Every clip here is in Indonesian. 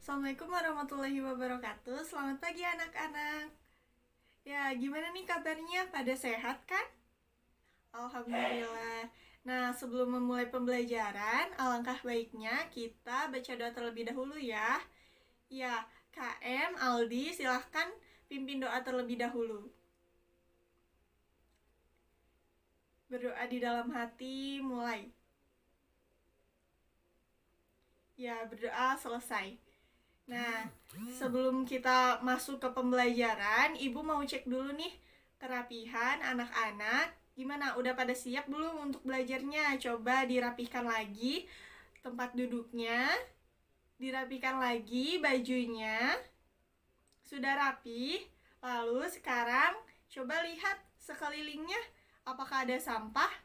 Assalamualaikum warahmatullahi wabarakatuh. Selamat pagi anak-anak. Ya, gimana nih kabarnya? Pada sehat kan? Alhamdulillah. Nah, sebelum memulai pembelajaran, alangkah baiknya kita baca doa terlebih dahulu ya. Ya, KM, Aldi, silahkan pimpin doa terlebih dahulu. Berdoa di dalam hati, mulai. Ya, berdoa selesai. Nah, sebelum kita masuk ke pembelajaran, Ibu mau cek dulu nih kerapihan anak-anak. Gimana? Udah pada siap belum untuk belajarnya? Coba dirapikan lagi tempat duduknya, dirapikan lagi bajunya. Sudah rapi? Lalu sekarang coba lihat sekelilingnya. Apakah ada sampah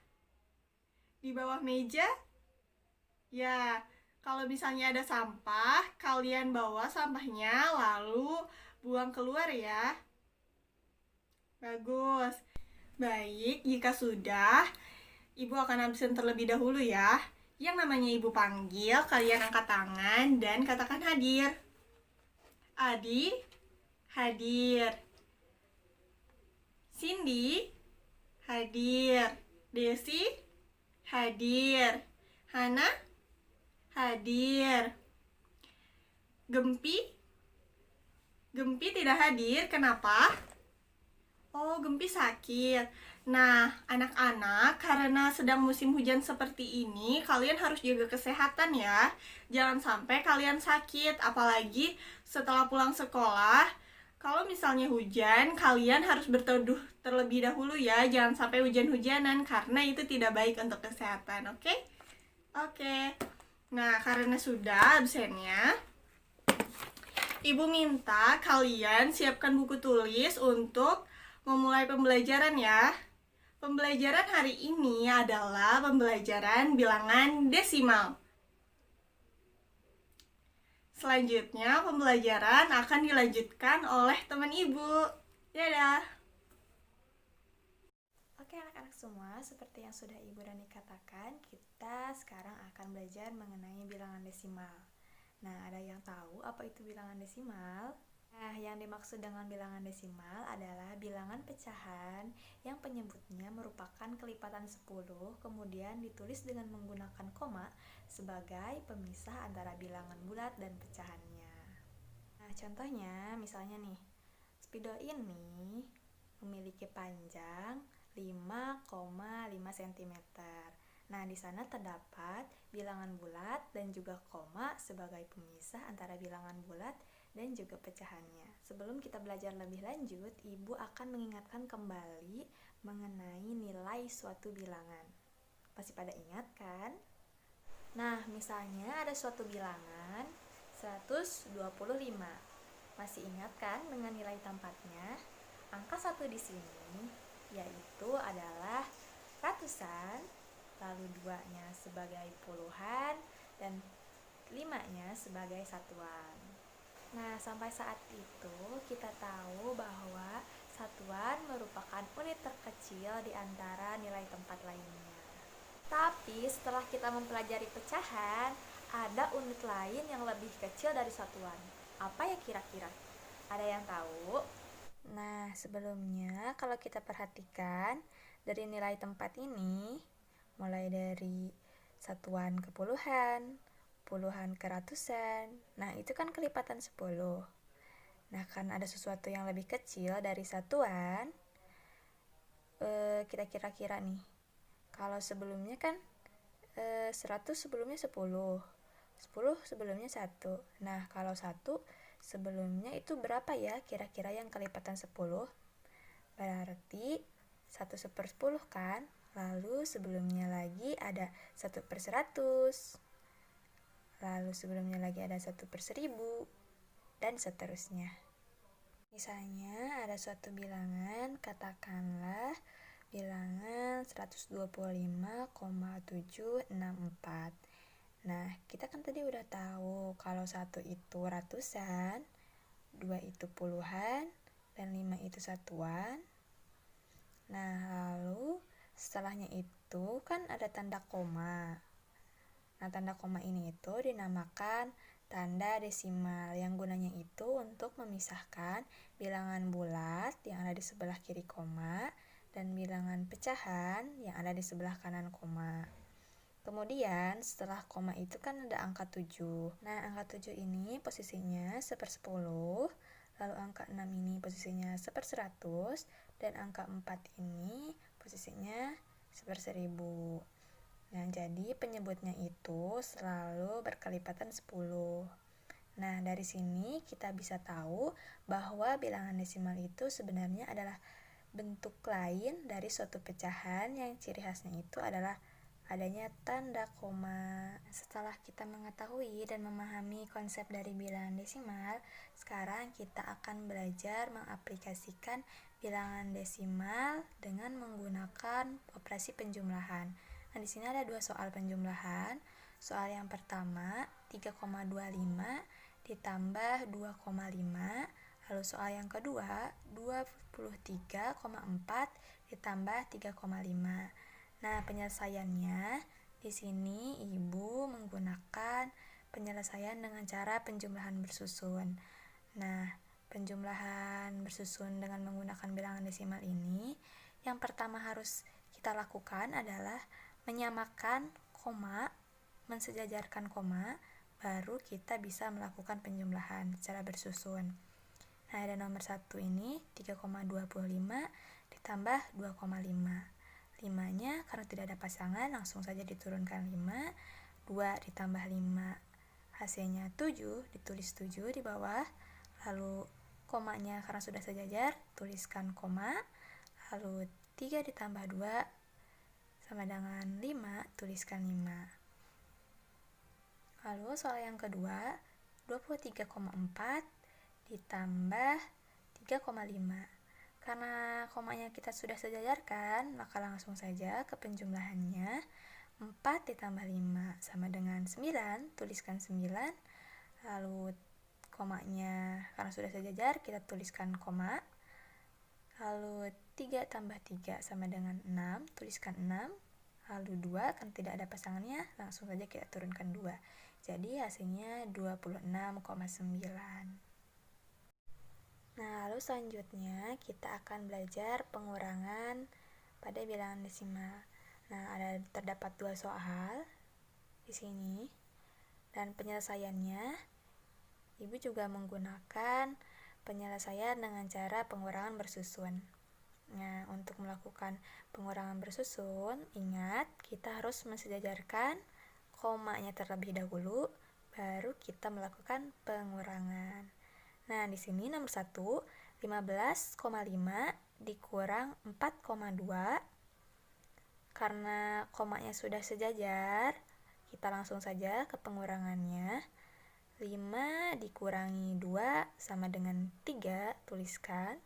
di bawah meja? Ya, kalau misalnya ada sampah, kalian bawa sampahnya lalu buang keluar ya. Bagus. Baik, jika sudah, Ibu akan absen terlebih dahulu ya. Yang namanya Ibu panggil, kalian angkat tangan dan katakan hadir. Adi, hadir. Cindy, hadir. Desi, hadir. Hana, hadir. Gempi, Gempi tidak hadir. Kenapa? Oh, Gempi sakit. Nah, anak-anak, karena sedang musim hujan seperti ini, kalian harus jaga kesehatan ya. Jangan sampai kalian sakit, apalagi setelah pulang sekolah. Kalau misalnya hujan, kalian harus berteduh terlebih dahulu ya. Jangan sampai hujan-hujanan, karena itu tidak baik untuk kesehatan, oke? Oke. Nah, karena sudah absennya, Ibu minta kalian siapkan buku tulis untuk memulai pembelajaran ya. Pembelajaran hari ini adalah pembelajaran bilangan desimal. Selanjutnya pembelajaran akan dilanjutkan oleh teman Ibu. Dadah. Oke anak-anak semua, seperti yang sudah Ibu Rani katakan, kita sekarang akan belajar mengenai bilangan desimal. Nah, ada yang tahu apa itu bilangan desimal? Nah, yang dimaksud dengan bilangan desimal adalah bilangan pecahan yang penyebutnya merupakan kelipatan 10, kemudian ditulis dengan menggunakan koma sebagai pemisah antara bilangan bulat dan pecahannya. Nah, contohnya misalnya nih, spidol ini memiliki panjang 5,5 cm. Nah, di sana terdapat bilangan bulat dan juga koma sebagai pemisah antara bilangan bulat dan juga pecahannya. Sebelum kita belajar lebih lanjut, Ibu akan mengingatkan kembali mengenai nilai suatu bilangan. Pasti pada ingat kan? Nah, misalnya ada suatu bilangan 125. Masih ingat kan dengan nilai tempatnya? Angka 1 di sini yaitu adalah ratusan, lalu 2-nya sebagai puluhan, dan 5-nya sebagai satuan. Nah, sampai saat itu kita tahu bahwa satuan merupakan unit terkecil di antara nilai tempat lainnya. Tapi setelah kita mempelajari pecahan, ada unit lain yang lebih kecil dari satuan. Apa ya kira-kira? Ada yang tahu? Nah, sebelumnya kalau kita perhatikan dari nilai tempat ini, mulai dari satuan ke puluhan, puluhan ke ratusan. Nah, itu kan kelipatan 10. Nah, karena ada sesuatu yang lebih kecil dari satuan, kita kira-kira nih. Kalau sebelumnya kan 100 sebelumnya 10, 10 sebelumnya 1. Nah, kalau 1 sebelumnya itu berapa ya kira-kira yang kelipatan 10? Berarti 1/10 kan? Lalu sebelumnya lagi ada 1/100. Lalu sebelumnya lagi ada 1/1000 dan seterusnya. Misalnya ada suatu bilangan, katakanlah bilangan 125,764. Nah, kita kan tadi udah tahu kalau 1 itu ratusan, 2 itu puluhan, dan 5 itu satuan. Nah, lalu setelahnya itu kan ada tanda koma. Nah, tanda koma ini itu dinamakan tanda desimal yang gunanya itu untuk memisahkan bilangan bulat yang ada di sebelah kiri koma dan bilangan pecahan yang ada di sebelah kanan koma. Kemudian setelah koma itu kan ada angka 7. Nah, angka 7 ini posisinya 1/10, lalu angka 6 ini posisinya 1/100, dan angka 4 ini posisinya 1/1000. Nah, jadi penyebutnya itu selalu berkelipatan 10. Nah, dari sini kita bisa tahu bahwa bilangan desimal itu sebenarnya adalah bentuk lain dari suatu pecahan yang ciri khasnya itu adalah adanya tanda koma. Setelah kita mengetahui dan memahami konsep dari bilangan desimal, sekarang kita akan belajar mengaplikasikan bilangan desimal dengan menggunakan operasi penjumlahan. Nah, di sini ada 2 soal penjumlahan. Soal yang pertama, 3,25 ditambah 2,5. Lalu soal yang kedua, 23,4 ditambah 3,5. Nah, penyelesaiannya di sini Ibu menggunakan penyelesaian dengan cara penjumlahan bersusun. Nah, penjumlahan bersusun dengan menggunakan bilangan desimal ini, yang pertama harus kita lakukan adalah menyamakan koma, mensejajarkan koma, baru kita bisa melakukan penjumlahan secara bersusun. Nah, ada nomor 1 ini 3,25 ditambah 2,5. 5-nya karena tidak ada pasangan langsung saja diturunkan 5. 2 ditambah 5 hasilnya 7, ditulis 7 di bawah. Lalu komanya karena sudah sejajar, tuliskan koma. Lalu 3 ditambah 2 sama dengan 5, tuliskan 5. Lalu soal yang kedua, 23,4 ditambah 3,5. Karena komanya kita sudah sejajarkan, maka langsung saja ke penjumlahannya. 4 ditambah 5 sama dengan 9, tuliskan 9. Lalu komanya karena sudah sejajar, kita tuliskan koma. Lalu 3 tambah 3 sama dengan 6, tuliskan 6. Lalu 2, kan tidak ada pasangannya, langsung saja kita turunkan 2. Jadi hasilnya 26,9. Nah, lalu selanjutnya kita akan belajar pengurangan pada bilangan desimal. Nah, terdapat 2 soal di sini. Dan penyelesaiannya, Ibu juga menggunakan penyelesaian dengan cara pengurangan bersusun. Nah, untuk melakukan pengurangan bersusun, ingat kita harus mensejajarkan komanya terlebih dahulu, baru kita melakukan pengurangan. Nah, di sini nomor 1, 15,5 dikurang 4,2. Karena komanya sudah sejajar, kita langsung saja ke pengurangannya. 5 dikurangi 2 sama dengan 3, tuliskan.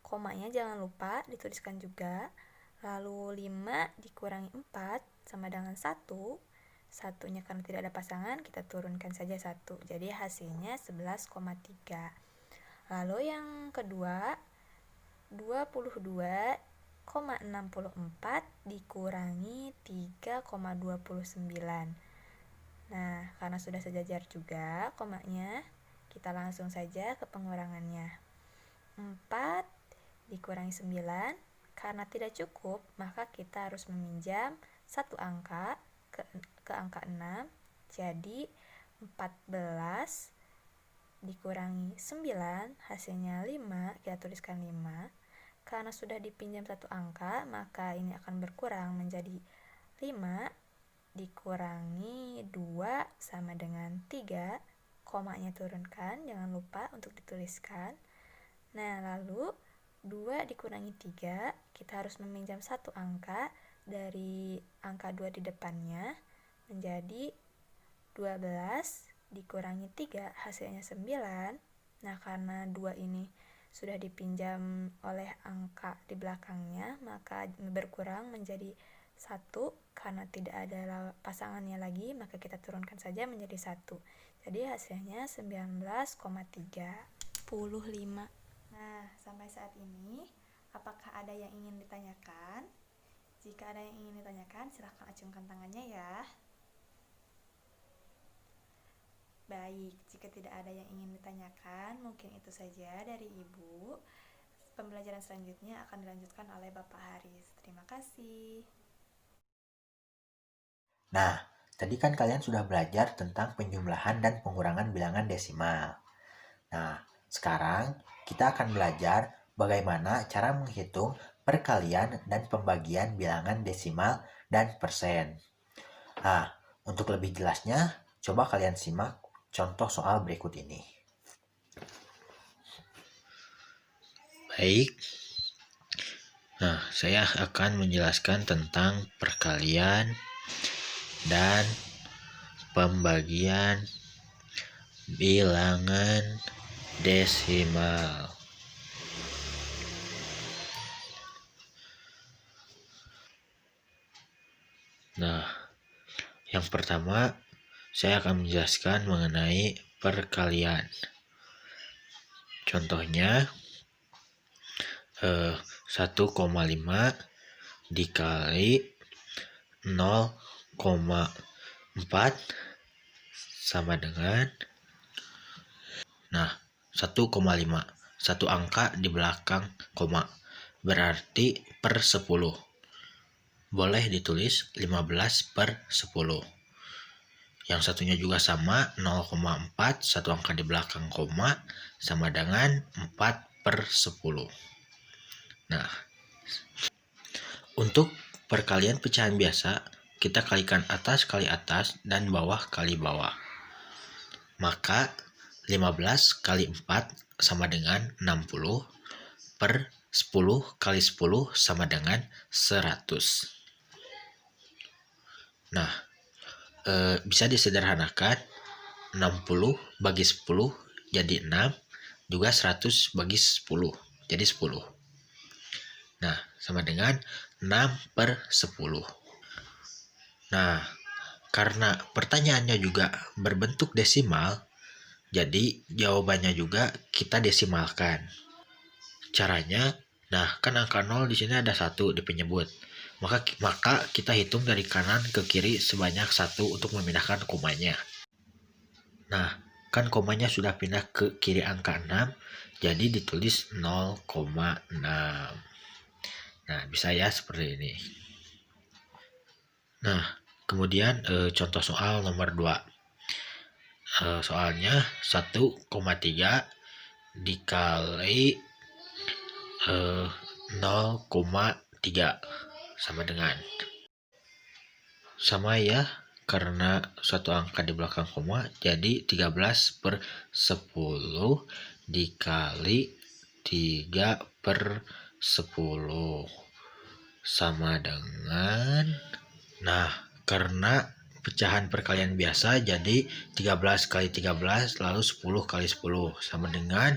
Komanya jangan lupa dituliskan juga. Lalu 5 dikurangi 4 sama dengan 1. Satunya karena tidak ada pasangan, kita turunkan saja 1. Jadi hasilnya 11,3. Lalu yang kedua, 22,64 dikurangi 3,29. Nah, karena sudah sejajar juga komanya, kita langsung saja ke pengurangannya. 4 dikurangi 9, karena tidak cukup, maka kita harus meminjam satu angka ke angka 6. Jadi 14 dikurangi 9, hasilnya 5, kita tuliskan 5. Karena sudah dipinjam satu angka, maka ini akan berkurang menjadi 5 dikurangi 2 sama dengan 3, komanya turunkan, jangan lupa untuk dituliskan. Nah, lalu 2 dikurangi 3, kita harus meminjam satu angka dari angka 2 di depannya, menjadi 12 dikurangi 3, hasilnya 9. Nah, karena 2 ini sudah dipinjam oleh angka di belakangnya, maka berkurang menjadi 1. Karena tidak ada pasangannya lagi, maka kita turunkan saja menjadi 1. Jadi hasilnya 19,35. Nah, sampai saat ini, apakah ada yang ingin ditanyakan? Jika ada yang ingin ditanyakan, silahkan acungkan tangannya ya. Baik, jika tidak ada yang ingin ditanyakan, mungkin itu saja dari Ibu. Pembelajaran selanjutnya akan dilanjutkan oleh Bapak Haris. Terima kasih. Nah, tadi kan kalian sudah belajar tentang penjumlahan dan pengurangan bilangan desimal. Nah, sekarang kita akan belajar bagaimana cara menghitung perkalian dan pembagian bilangan desimal dan persen. Nah, untuk lebih jelasnya, coba kalian simak contoh soal berikut ini. Baik. Nah, saya akan menjelaskan tentang perkalian dan pembagian bilangan desimal. Nah, yang pertama saya akan menjelaskan mengenai perkalian. Contohnya 1,5 dikali 0,4 sama dengan 1,5. Satu angka di belakang koma berarti per 10. Boleh ditulis 15/10. Yang satunya juga sama, 0,4, satu angka di belakang koma sama dengan 4/10. Nah, untuk perkalian pecahan biasa, kita kalikan atas kali atas dan bawah kali bawah. Maka 15 kali 4 sama dengan 60 per 10 kali 10 sama dengan 100. Nah, bisa disederhanakan 60 bagi 10 jadi 6, juga 100 bagi 10 jadi 10. Nah, sama dengan 6/10. Nah, karena pertanyaannya juga berbentuk desimal, jadi jawabannya juga kita desimalkan. Caranya, nah kan angka 0 di sini ada 1 di penyebut. Maka kita hitung dari kanan ke kiri sebanyak 1 untuk memindahkan komanya. Nah, kan komanya sudah pindah ke kiri angka 6, jadi ditulis 0,6. Nah, bisa ya seperti ini. Nah, kemudian contoh soal nomor 2. Soalnya 1,3 dikali 0,3 sama dengan. Sama ya, karena satu angka di belakang koma, jadi 13/10 dikali 3/10 sama dengan, nah karena pecahan perkalian biasa jadi 13 kali 13 lalu 10 kali 10 sama dengan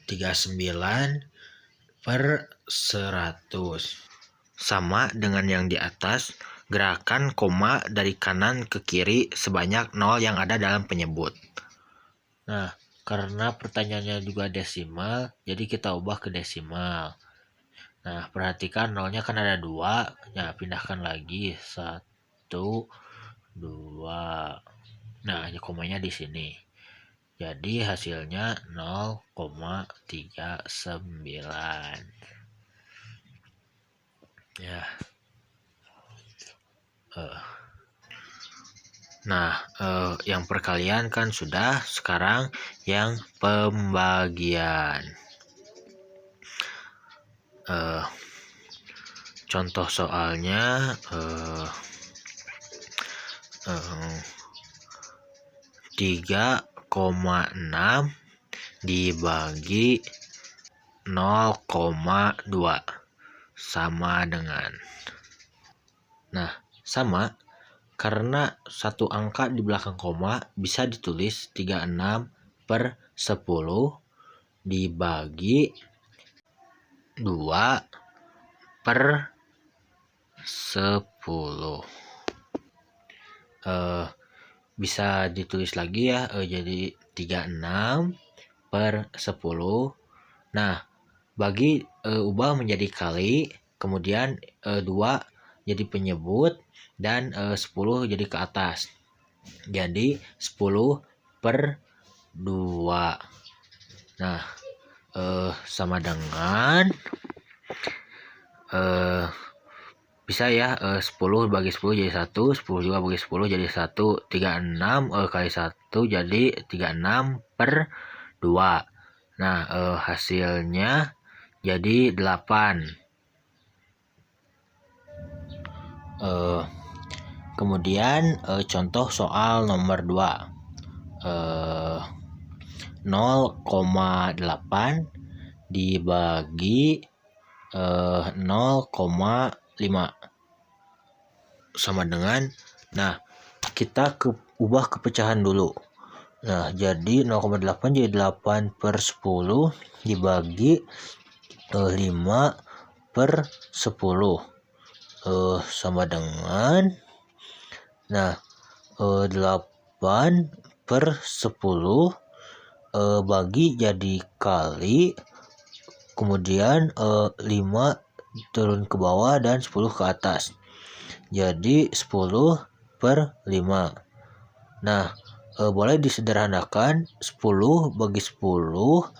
39/100. Sama dengan yang di atas, gerakan koma dari kanan ke kiri sebanyak 0 yang ada dalam penyebut. Nah, karena pertanyaannya juga desimal, jadi kita ubah ke desimal. Nah, perhatikan nolnya kan ada 2, ya pindahkan lagi 1, 2. Nah, komanya di sini. Jadi hasilnya 0,39. Ya. Nah, yang perkalian kan sudah, sekarang yang pembagian. Contoh soalnya 3,6 dibagi 0,2 sama dengan. Nah, sama karena satu angka di belakang koma bisa ditulis 36/10 dibagi 2/10. Bisa ditulis lagi ya, jadi 36/10. Nah, bagi ubah menjadi kali, kemudian 2 jadi penyebut dan 10 jadi ke atas. Jadi 10 per 2. Nah, sama dengan bisa ya, 10 bagi 10 jadi 1, 10 juga bagi 10 jadi 1, 36 kali 1 jadi 36 per 2. Nah, hasilnya jadi 8. Kemudian contoh soal nomor 2. 0,8 dibagi 0,5 sama dengan, nah kita ubah ke pecahan dulu. Nah, jadi 0,8 jadi 8 per 10 dibagi 5 per 10 sama dengan, nah 8 per 10 bagi jadi kali, kemudian 5 turun ke bawah dan 10 ke atas, jadi 10 per 5. Nah, boleh disederhanakan, 10 bagi 10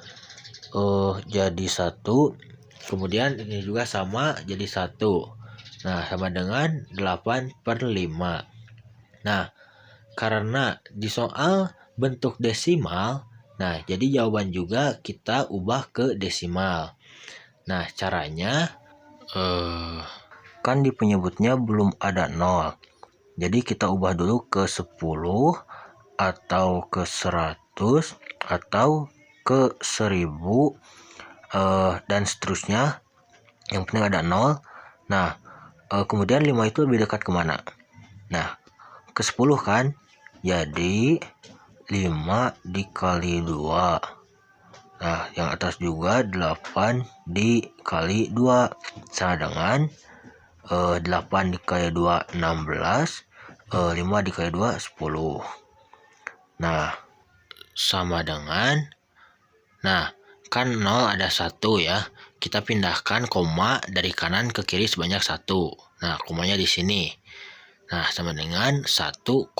jadi 1, kemudian ini juga sama jadi 1. Nah, sama dengan 8 per 5. Nah, karena di soal bentuk desimal, nah jadi jawaban juga kita ubah ke desimal. Nah, caranya kan di penyebutnya belum ada 0. Jadi kita ubah dulu ke 10 atau ke 100 atau ke 1000 dan seterusnya. Yang penting ada 0. Nah, kemudian 5 itu lebih dekat kemana? Nah, ke 10 kan? Jadi 5 dikali 2. Nah, yang atas juga 8 dikali 2 sama dengan 8 dikali 2 16, 5 dikali 2 10. Nah, sama dengan, nah kan 0 ada 1 ya. Kita pindahkan koma dari kanan ke kiri sebanyak 1. Nah, komanya di sini. Nah, sama dengan 1,6.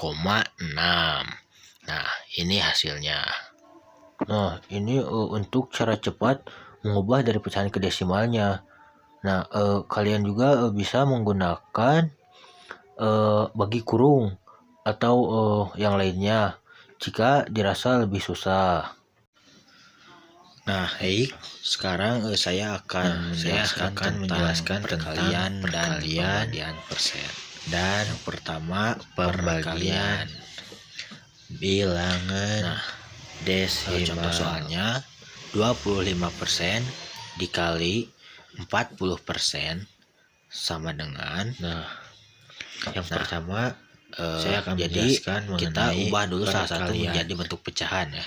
Nah, ini hasilnya. Nah, ini untuk cara cepat mengubah dari pecahan ke desimalnya. Nah, kalian juga bisa menggunakan bagi kurung atau yang lainnya jika dirasa lebih susah. Nah, sekarang saya akan menjelaskan perkalian dan pembagian persen. Dan yang pertama, pembagian bilangan desimal. Contoh soalnya 25% dikali 40% sama dengan, yang pertama saya akan menjelaskan kita ubah dulu salah satu menjadi bentuk pecahan ya.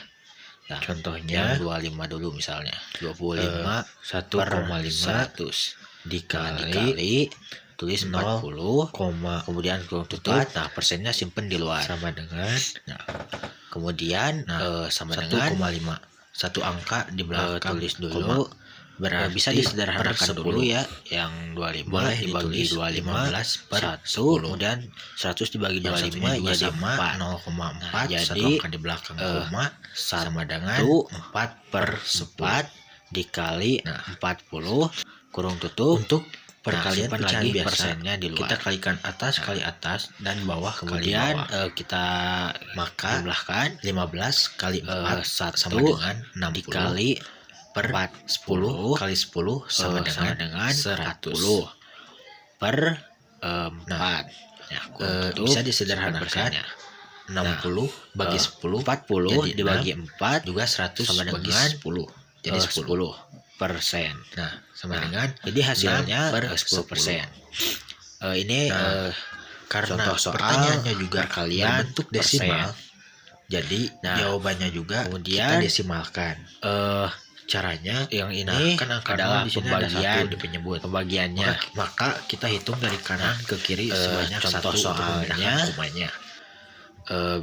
Nah, contohnya 25 dulu misalnya. 25 1,5 dikali tulis 40, kemudian kurung tutup. Nah, persennya simpen di luar. Sama dengan, nah, kemudian sama dengan 1,5. Satu angka di belakang tulis dulu. Bisa disederhanakan dulu ya, yang 25 boleh dibagi 15 per 1, kemudian 100 dibagi 25 jadi 0,4. Jadi di belakang koma sama dengan 4 per 4 dikali 40 kurung tutup. Untuk perkalian pecahan persennya di luar, kita kalikan atas kali atas dan bawah kemudian kali bawah. Kita jumlahkan 15 kali 4 sama dengan 60 dikali per 10 kali 10 sama dengan 100 per 4. Ya, bisa disederhanakan 60 bagi 10, 40 dibagi 4 juga 100 sama dengan 10. Jadi 10%. Nah, sama dengan, jadi hasilnya per 10%. Ini karena pertanyaannya juga kalian bentuk desimal. Jadi jawabannya juga kemudian kita desimalkan. Caranya yang ini kan adalah pembagian di penyebut. Pembagiannya maka kita hitung dari kanan ke kiri sebanyak contoh soalnya komanya.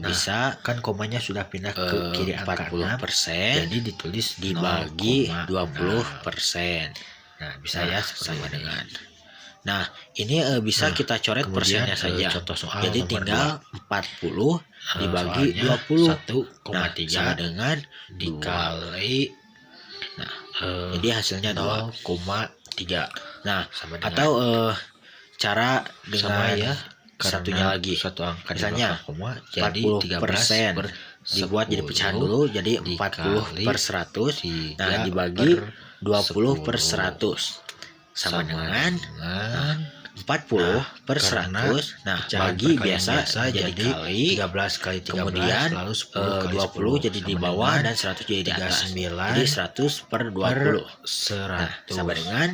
Bisa kan komanya sudah pindah ke kiri 40%, jadi ditulis dibagi 20%. Nah, bisa ya sama dengan. Nah, ini bisa kita coret kemudian, persennya saja. contoh soal Jadi nomor tinggal 40 dibagi soalnya 20. 1,3 Nah, sama dengan dikali. Nah, jadi hasilnya 2,3. Nah, sama dengan atau cara dengan sama ya, satunya karena lagi. satu angka di Misalnya belakang koma jadi 40% 13 per dibuat jadi 10 pecahan dulu, jadi 40 dikali per 100. 3 Nah, dibagi per 20 per 10 100 sama dengan 40 nah, per karena 100. Nah, pecahan bagi per kali biasa jadi kali 13 kali 13 kemudian lalu 10 kali 20 10 jadi di sama bawah dengan dan 100 jadi di atas. 39 Jadi 100 per 20. 100 Nah, sama dengan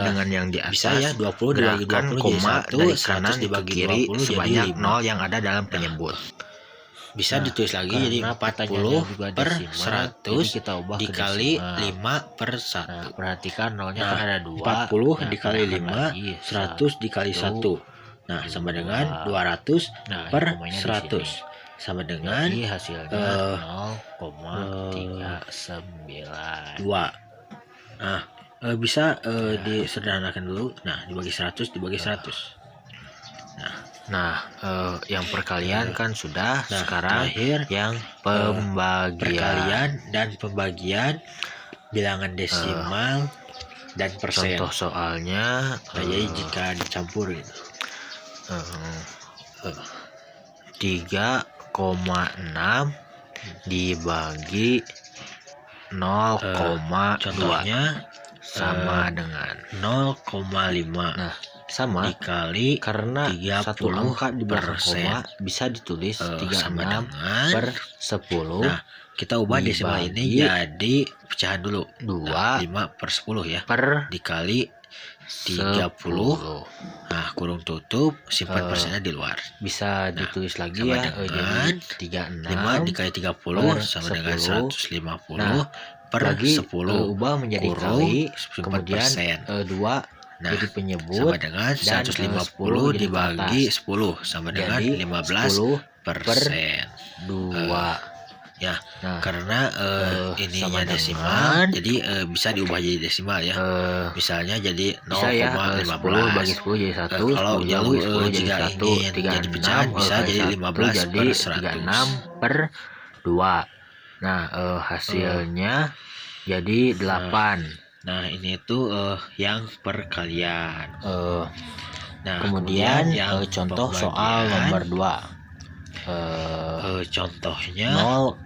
dengan yang di atas. bisa ya 20 dibagi 20 gerakan jadi koma 1, dari 100 kanan ke dibagi kiri 20 sebanyak jadi 5. 0 yang ada dalam penyebut. Bisa ditulis lagi jadi karena 40 juga per desimal, 100 jadi kita ubah ke dikali desimal. 5 per 1. Nah, perhatikan nolnya Nah, kan ada 2. 40 Nah, dikali tambahkan 5, lagi 100 dikali 1. Nah, sama dengan 200 Nah, per komanya di 100. sini. Sama dengan Jadi hasilnya 0,39. 2. Nah, bisa disederhanakan dulu. Nah, dibagi 100 dibagi 100. Nah, yang perkalian kan sudah. Nah, Sekarang terakhir yang pembagian. perkalian dan pembagian bilangan desimal dan persen. Contoh soalnya Nah, jadi jika dicampur gitu. 3,6 dibagi 0,2 Contohnya sama dengan 0,5. Nah, sama dikali karena 30 satu angka di belakang persen. koma bisa ditulis Sama 36 dengan per 10. Nah, kita ubah desimal ini dibagi jadi pecahan dulu. 2 5 per 10 ya. per Dikali 30. Nah, kurung tutup, simpan persennya di luar. Bisa ditulis lagi sama ya, dengan jadi 5 36 dikali 30 per sama dengan 10. 150 Nah, per lagi 10. ubah menjadi kurung kali, 4%. kemudian 2 Nah, jadi penyebut sama dengan dan 150 jadi ke dibagi atas. 10 sama dengan Jadi 15%. 2. Ya, Nah, karena ininya sama desimal, dengan, jadi bisa diubah jadi desimal ya. Misalnya jadi bisa ya 10 bagi 10 jadi 1, kalau 10 jauh bagi 10 jadi jika 1, ingin jadi pecahan bisa jadi 15 jadi per 100. 36 per 2. Nah, hasilnya jadi 8. Nah, ini tuh yang perkalian. Nah, Kemudian yang contoh soal pembagian, nomor 2. Contohnya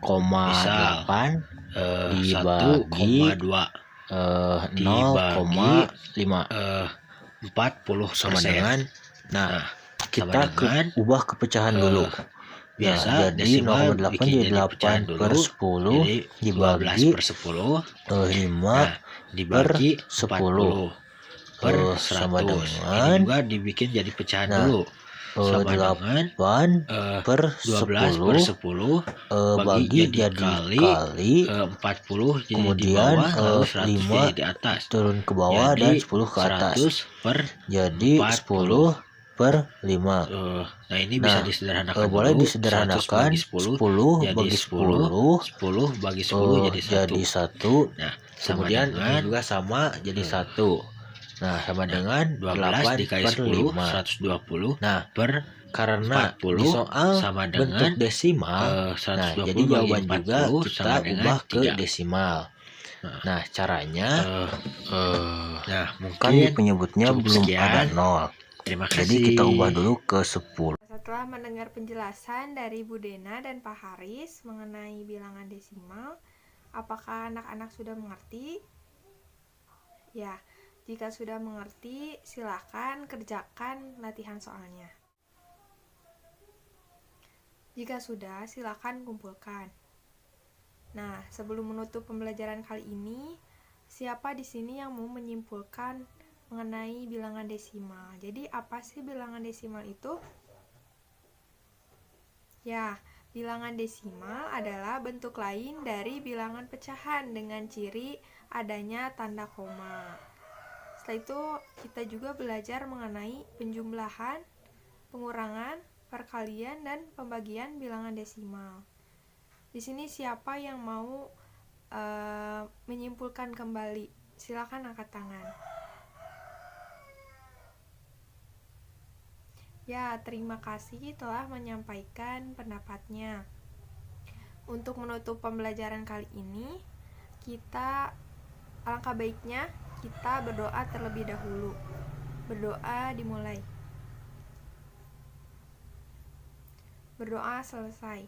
0,8 dibagi 1,2 0,5 40% sama dengan. Nah, sama kita dengan, ubah ke pecahan dulu. biasa jadi desimal 0,8 bikin jadi 8 pecahan per dulu, 10 jadi dibagi 12 per 10. 5 Nah, dibagi per 10 per 100. sama Ini dengan, juga dibikin jadi pecahan nah, dulu. Sama dengan 8 per 12 per 10 bagi jadi kali 40 jadi kemudian di bawah, lalu 100 5 jadi di atas. turun ke bawah Jadi dan 10 ke atas. 100 per Jadi 40 per 5. Nah, ini bisa disederhanakan boleh dulu. disederhanakan 100 10 bagi 10 10 bagi 10 jadi 1. Nah, sama Kemudian dengan ini juga sama jadi 1. Nah, sama dengan 12 8 dikali per 10 5. 120 Nah, per karena 40 di soal sama bentuk dengan desimal, 120 nah jadi bagi jawaban juga 40 kita sama dengan ubah ke 3. desimal. Nah, caranya Nah, kan mungkin penyebutnya cukup belum sekian. ada 0. Terima kasih. Jadi kita ubah dulu ke 10. Setelah mendengar penjelasan dari Bu Dena dan Pak Haris mengenai bilangan desimal, apakah anak-anak sudah mengerti? Ya, jika sudah mengerti, silakan kerjakan latihan soalnya. Jika sudah, silakan kumpulkan. Nah, sebelum menutup pembelajaran kali ini, siapa di sini yang mau menyimpulkan mengenai bilangan desimal? Jadi, apa sih bilangan desimal itu? Ya, bilangan desimal adalah bentuk lain dari bilangan pecahan dengan ciri adanya tanda koma. Setelah itu, kita juga belajar mengenai penjumlahan, pengurangan, perkalian, dan pembagian bilangan desimal. Di sini siapa yang mau menyimpulkan kembali? Silakan angkat tangan. Ya, terima kasih telah menyampaikan pendapatnya. Untuk menutup pembelajaran kali ini, alangkah baiknya kita berdoa terlebih dahulu. Berdoa dimulai. Berdoa selesai.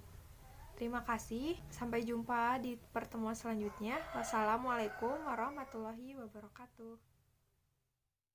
Terima kasih. Sampai jumpa di pertemuan selanjutnya. Wassalamualaikum warahmatullahi wabarakatuh.